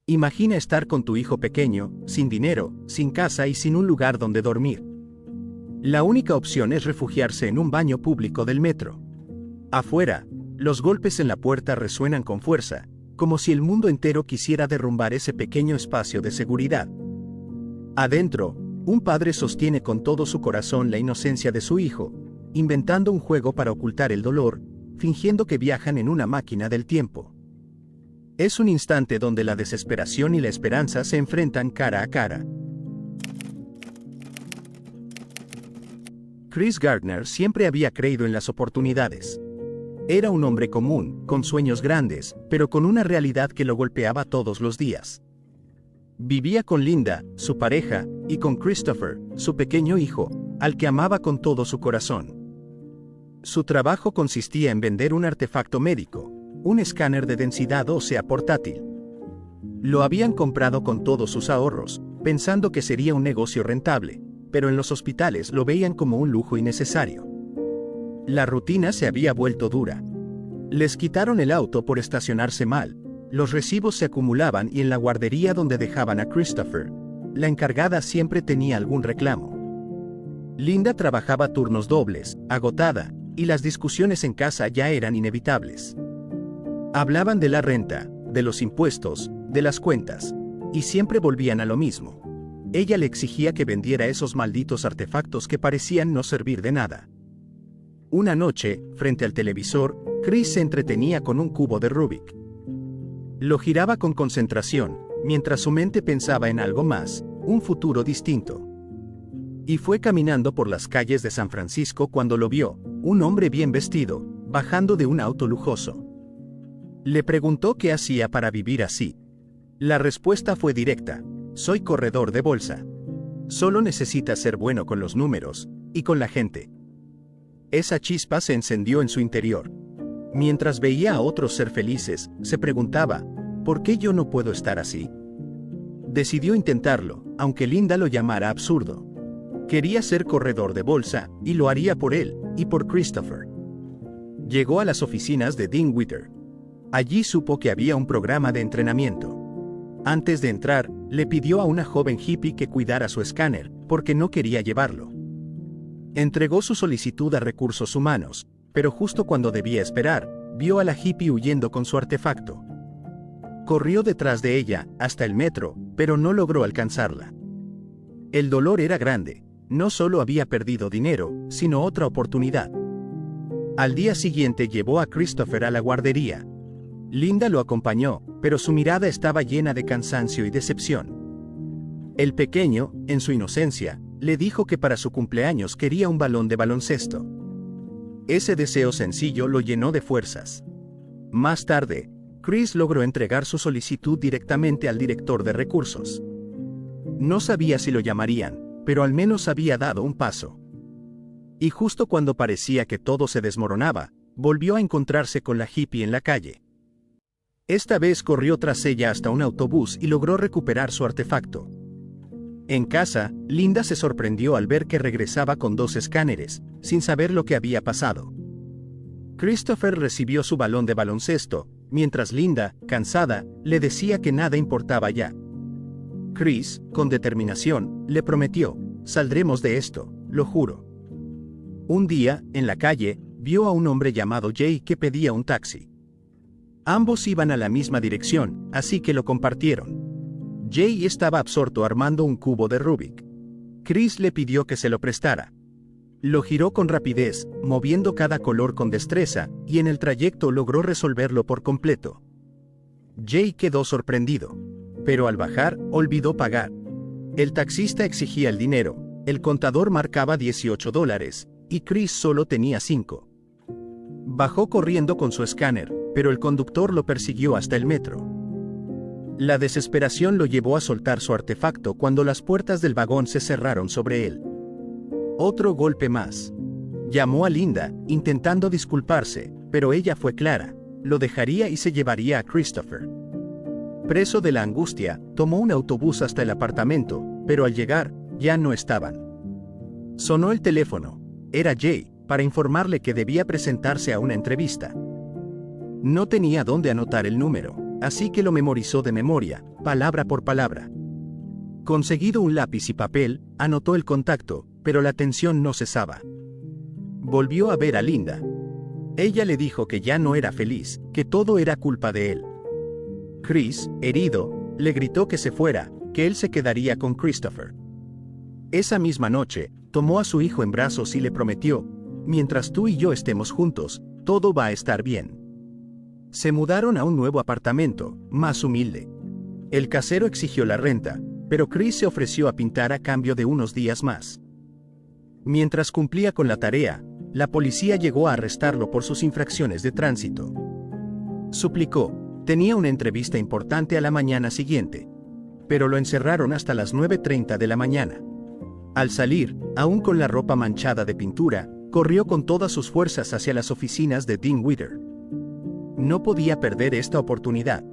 Imagina estar con tu hijo pequeño, sin dinero, sin casa y sin un lugar donde dormir. La única opción es refugiarse en un baño público del metro. Afuera, los golpes en la puerta resuenan con fuerza, como si el mundo entero quisiera derrumbar ese pequeño espacio de seguridad. Adentro, un padre sostiene con todo su corazón la inocencia de su hijo, inventando un juego para ocultar el dolor, fingiendo que viajan en una máquina del tiempo. Es un instante donde la desesperación y la esperanza se enfrentan cara a cara. Chris Gardner siempre había creído en las oportunidades. Era un hombre común, con sueños grandes, pero con una realidad que lo golpeaba todos los días. Vivía con Linda, su pareja, y con Christopher, su pequeño hijo, al que amaba con todo su corazón. Su trabajo consistía en vender un artefacto médico, un escáner de densidad ósea portátil. Lo habían comprado con todos sus ahorros, pensando que sería un negocio rentable, pero en los hospitales lo veían como un lujo innecesario. La rutina se había vuelto dura. Les quitaron el auto por estacionarse mal, los recibos se acumulaban y en la guardería donde dejaban a Christopher, la encargada siempre tenía algún reclamo. Linda trabajaba turnos dobles, agotada, y las discusiones en casa ya eran inevitables. Hablaban de la renta, de los impuestos, de las cuentas, y siempre volvían a lo mismo. Ella le exigía que vendiera esos malditos artefactos que parecían no servir de nada. Una noche, frente al televisor, Chris se entretenía con un cubo de Rubik. Lo giraba con concentración, mientras su mente pensaba en algo más, un futuro distinto. Y fue caminando por las calles de San Francisco cuando lo vio, un hombre bien vestido, bajando de un auto lujoso. Le preguntó qué hacía para vivir así. La respuesta fue directa: soy corredor de bolsa. Solo necesitas ser bueno con los números, y con la gente. Esa chispa se encendió en su interior. Mientras veía a otros ser felices, se preguntaba, ¿por qué yo no puedo estar así? Decidió intentarlo, aunque Linda lo llamara absurdo. Quería ser corredor de bolsa, y lo haría por él, y por Christopher. Llegó a las oficinas de Dean Witter. Allí supo que había un programa de entrenamiento. Antes de entrar, le pidió a una joven hippie que cuidara su escáner, porque no quería llevarlo. Entregó su solicitud a Recursos Humanos, pero justo cuando debía esperar, vio a la hippie huyendo con su artefacto. Corrió detrás de ella, hasta el metro, pero no logró alcanzarla. El dolor era grande, no solo había perdido dinero, sino otra oportunidad. Al día siguiente llevó a Christopher a la guardería. Linda lo acompañó, pero su mirada estaba llena de cansancio y decepción. El pequeño, en su inocencia, le dijo que para su cumpleaños quería un balón de baloncesto. Ese deseo sencillo lo llenó de fuerzas. Más tarde, Chris logró entregar su solicitud directamente al director de recursos. No sabía si lo llamarían, pero al menos había dado un paso. Y justo cuando parecía que todo se desmoronaba, volvió a encontrarse con la hippie en la calle. Esta vez corrió tras ella hasta un autobús y logró recuperar su artefacto. En casa, Linda se sorprendió al ver que regresaba con 2 escáneres, sin saber lo que había pasado. Christopher recibió su balón de baloncesto, mientras Linda, cansada, le decía que nada importaba ya. Chris, con determinación, le prometió: saldremos de esto, lo juro. Un día, en la calle, vio a un hombre llamado Jay que pedía un taxi. Ambos iban a la misma dirección, así que lo compartieron. Jay estaba absorto armando un cubo de Rubik. Chris le pidió que se lo prestara. Lo giró con rapidez, moviendo cada color con destreza, y en el trayecto logró resolverlo por completo. Jay quedó sorprendido, pero al bajar, olvidó pagar. El taxista exigía el dinero, el contador marcaba $18, y Chris solo tenía 5. Bajó corriendo con su escáner, pero el conductor lo persiguió hasta el metro. La desesperación lo llevó a soltar su artefacto cuando las puertas del vagón se cerraron sobre él. Otro golpe más. Llamó a Linda, intentando disculparse, pero ella fue clara: lo dejaría y se llevaría a Christopher. Preso de la angustia, tomó un autobús hasta el apartamento, pero al llegar, ya no estaban. Sonó el teléfono. Era Jay, para informarle que debía presentarse a una entrevista. No tenía dónde anotar el número. así que lo memorizó de memoria, palabra por palabra. Conseguido un lápiz y papel, anotó el contacto, pero la tensión no cesaba. Volvió a ver a Linda. Ella le dijo que ya no era feliz, que todo era culpa de él. Chris, herido, le gritó que se fuera, que él se quedaría con Christopher. Esa misma noche, tomó a su hijo en brazos y le prometió: mientras tú y yo estemos juntos, todo va a estar bien. Se mudaron a un nuevo apartamento, más humilde. El casero exigió la renta, pero Chris se ofreció a pintar a cambio de unos días más. Mientras cumplía con la tarea, la policía llegó a arrestarlo por sus infracciones de tránsito. Suplicó, tenía una entrevista importante a la mañana siguiente, pero lo encerraron hasta las 9:30 de la mañana. Al salir, aún con la ropa manchada de pintura, corrió con todas sus fuerzas hacia las oficinas de Dean Witter. No podía perder esta oportunidad.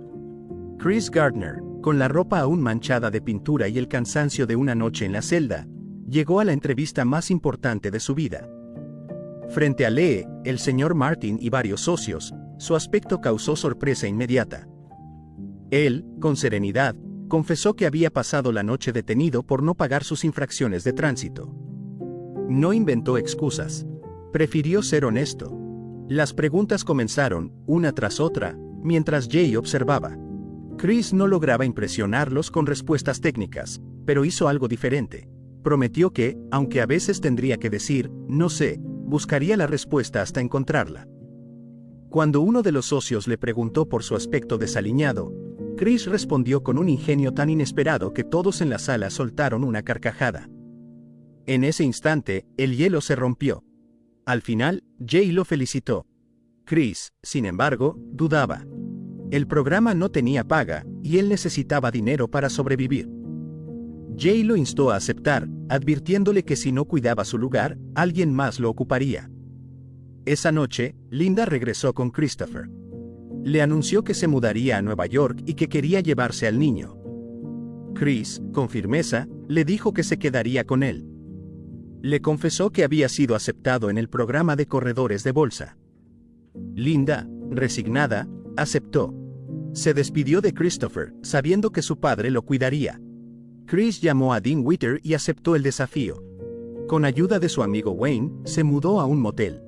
Chris Gardner, con la ropa aún manchada de pintura y el cansancio de una noche en la celda, llegó a la entrevista más importante de su vida. Frente a Lee, el señor Martin y varios socios, su aspecto causó sorpresa inmediata. Él, con serenidad, confesó que había pasado la noche detenido por no pagar sus infracciones de tránsito. No inventó excusas. Prefirió ser honesto. Las preguntas comenzaron, una tras otra, mientras Jay observaba. Chris no lograba impresionarlos con respuestas técnicas, pero hizo algo diferente. Prometió que, aunque a veces tendría que decir, no sé, buscaría la respuesta hasta encontrarla. Cuando uno de los socios le preguntó por su aspecto desaliñado, Chris respondió con un ingenio tan inesperado que todos en la sala soltaron una carcajada. En ese instante, el hielo se rompió. Al final, Jay lo felicitó. Chris, sin embargo, dudaba. El programa no tenía paga, y él necesitaba dinero para sobrevivir. Jay lo instó a aceptar, advirtiéndole que si no cuidaba su lugar, alguien más lo ocuparía. Esa noche, Linda regresó con Christopher. Le anunció que se mudaría a Nueva York y que quería llevarse al niño. Chris, con firmeza, le dijo que se quedaría con él. Le confesó que había sido aceptado en el programa de corredores de bolsa. Linda, resignada, aceptó. Se despidió de Christopher, sabiendo que su padre lo cuidaría. Chris llamó a Dean Witter y aceptó el desafío. Con ayuda de su amigo Wayne, se mudó a un motel.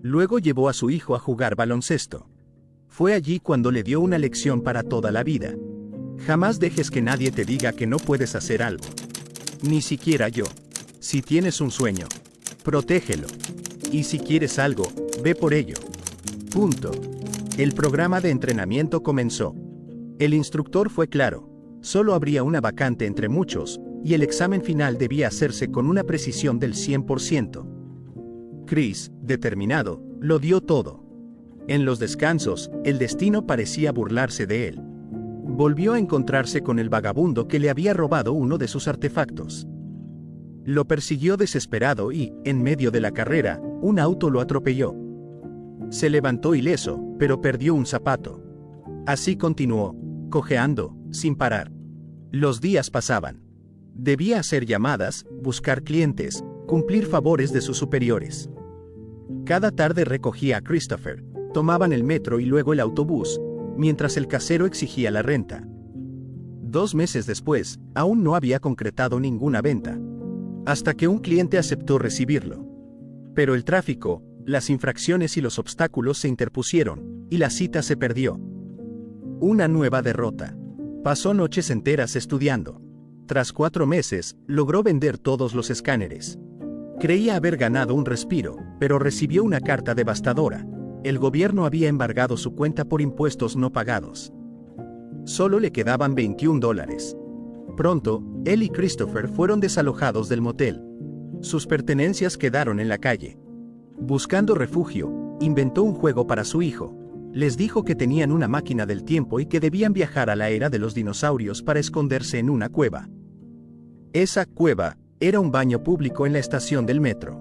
Luego llevó a su hijo a jugar baloncesto. Fue allí cuando le dio una lección para toda la vida. Jamás dejes que nadie te diga que no puedes hacer algo. Ni siquiera yo. Si tienes un sueño, protégelo. Y si quieres algo, ve por ello. Punto. El programa de entrenamiento comenzó. El instructor fue claro. Solo habría una vacante entre muchos, y el examen final debía hacerse con una precisión del 100%. Chris, determinado, lo dio todo. En los descansos, el destino parecía burlarse de él. Volvió a encontrarse con el vagabundo que le había robado uno de sus artefactos. Lo persiguió desesperado y, en medio de la carrera, un auto lo atropelló. Se levantó ileso, pero perdió un zapato. Así continuó, cojeando, sin parar. Los días pasaban. Debía hacer llamadas, buscar clientes, cumplir favores de sus superiores. Cada tarde recogía a Christopher, tomaban el metro y luego el autobús, mientras el casero exigía la renta. 2 meses después, aún no había concretado ninguna venta, hasta que un cliente aceptó recibirlo. Pero el tráfico, las infracciones y los obstáculos se interpusieron, y la cita se perdió. Una nueva derrota. Pasó noches enteras estudiando. Tras 4 meses, logró vender todos los escáneres. Creía haber ganado un respiro, pero recibió una carta devastadora. El gobierno había embargado su cuenta por impuestos no pagados. Solo le quedaban $21. Pronto, él y Christopher fueron desalojados del motel. Sus pertenencias quedaron en la calle. Buscando refugio, inventó un juego para su hijo. Les dijo que tenían una máquina del tiempo y que debían viajar a la era de los dinosaurios para esconderse en una cueva. Esa cueva era un baño público en la estación del metro.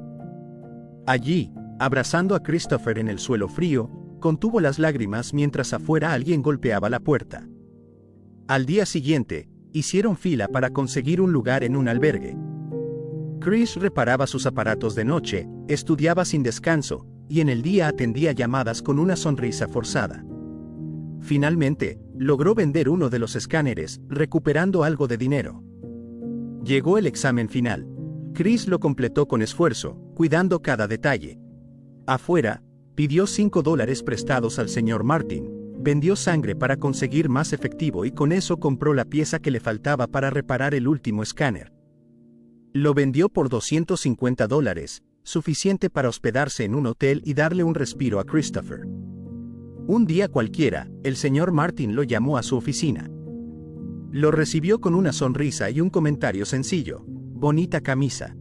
Allí, abrazando a Christopher en el suelo frío, contuvo las lágrimas mientras afuera alguien golpeaba la puerta. Al día siguiente, hicieron fila para conseguir un lugar en un albergue. Chris reparaba sus aparatos de noche, estudiaba sin descanso, y en el día atendía llamadas con una sonrisa forzada. Finalmente, logró vender uno de los escáneres, recuperando algo de dinero. Llegó el examen final. Chris lo completó con esfuerzo, cuidando cada detalle. Afuera, pidió $5 prestados al señor Martin, vendió sangre para conseguir más efectivo y con eso compró la pieza que le faltaba para reparar el último escáner. Lo vendió por $250, suficiente para hospedarse en un hotel y darle un respiro a Christopher. Un día cualquiera, el señor Martin lo llamó a su oficina. Lo recibió con una sonrisa y un comentario sencillo: bonita camisa.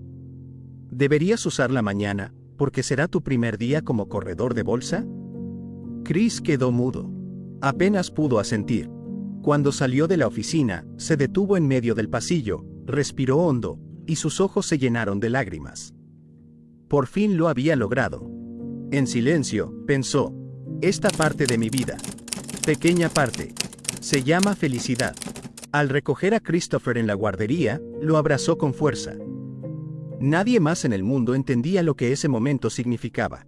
¿Deberías usarla mañana, porque será tu primer día como corredor de bolsa? Chris quedó mudo. Apenas pudo asentir. Cuando salió de la oficina, se detuvo en medio del pasillo, respiró hondo, y sus ojos se llenaron de lágrimas. Por fin lo había logrado. En silencio, pensó: esta parte de mi vida, pequeña parte, se llama felicidad. Al recoger a Christopher en la guardería, lo abrazó con fuerza. Nadie más en el mundo entendía lo que ese momento significaba.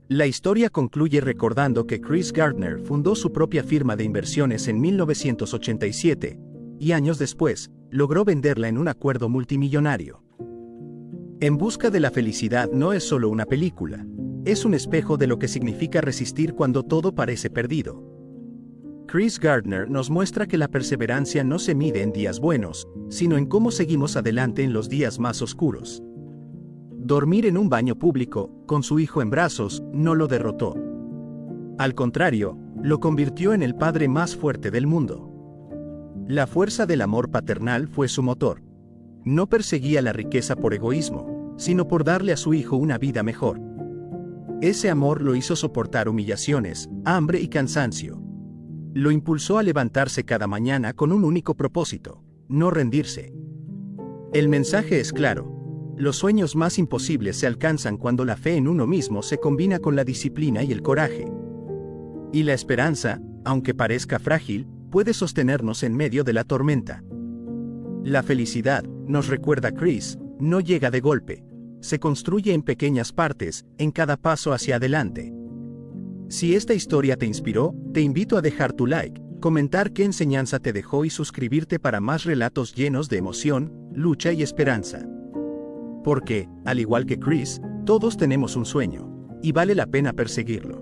La historia concluye recordando que Chris Gardner fundó su propia firma de inversiones en 1987, y años después, logró venderla en un acuerdo multimillonario. En busca de la felicidad no es solo una película, es un espejo de lo que significa resistir cuando todo parece perdido. Chris Gardner nos muestra que la perseverancia no se mide en días buenos, sino en cómo seguimos adelante en los días más oscuros. Dormir en un baño público, con su hijo en brazos, no lo derrotó. Al contrario, lo convirtió en el padre más fuerte del mundo. La fuerza del amor paternal fue su motor. No perseguía la riqueza por egoísmo, sino por darle a su hijo una vida mejor. Ese amor lo hizo soportar humillaciones, hambre y cansancio. Lo impulsó a levantarse cada mañana con un único propósito: no rendirse. El mensaje es claro: los sueños más imposibles se alcanzan cuando la fe en uno mismo se combina con la disciplina y el coraje. Y la esperanza, aunque parezca frágil, puede sostenernos en medio de la tormenta. La felicidad, nos recuerda Chris, no llega de golpe. Se construye en pequeñas partes, en cada paso hacia adelante. Si esta historia te inspiró, te invito a dejar tu like, comentar qué enseñanza te dejó y suscribirte para más relatos llenos de emoción, lucha y esperanza. Porque, al igual que Chris, todos tenemos un sueño, y vale la pena perseguirlo.